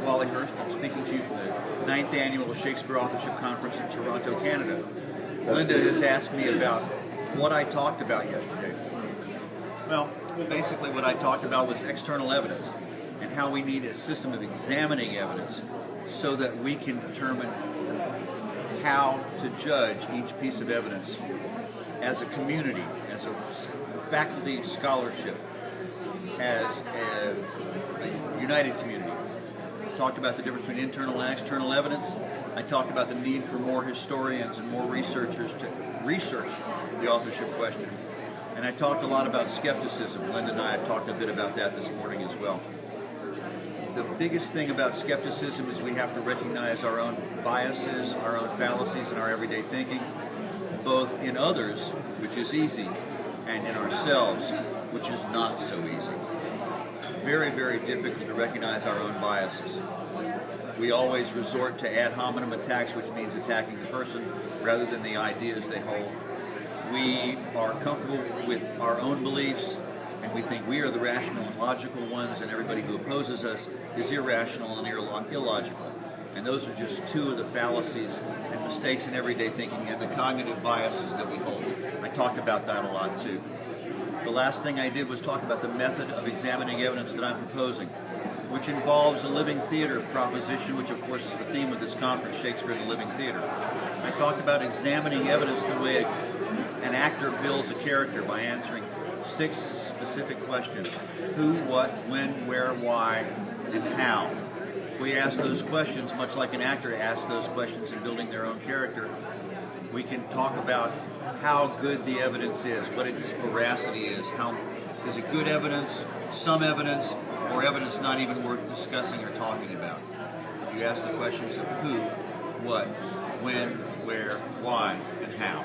Wally Hurst. I'm speaking to you from the 9th Annual Shakespeare Authorship Conference in Toronto, Canada. Linda has asked me about what I talked about yesterday. Well, basically what I talked about was external evidence and how we need a system of examining evidence so that we can determine how to judge each piece of evidence as a community, as a faculty scholarship, as a united community. I talked about the difference between internal and external evidence. I talked about the need for more historians and more researchers to research the authorship question. And I talked a lot about skepticism. Linda and I have talked a bit about that this morning as well. The biggest thing about skepticism is we have to recognize our own biases, our own fallacies in our everyday thinking, both in others, which is easy, and in ourselves, which is not so easy. Very, very difficult to recognize our own biases. We always resort to ad hominem attacks, which means attacking the person rather than the ideas they hold. We are comfortable with our own beliefs, and we think we are the rational and logical ones, and everybody who opposes us is irrational and illogical. And those are just two of the fallacies and mistakes in everyday thinking and the cognitive biases that we hold. I talked about that a lot too. The last thing I did was talk about the method of examining evidence that I'm proposing, which involves a living theater proposition, which of course is the theme of this conference, Shakespeare in the Living Theater. I talked about examining evidence the way an actor builds a character by answering 6 specific questions: who, what, when, where, why, and how. If we ask those questions, much like an actor asks those questions in building their own character, we can talk about how good the evidence is, what its veracity is. How is it good evidence, some evidence, or evidence not even worth discussing or talking about? If you ask the questions of who, what, when, where, why, and how.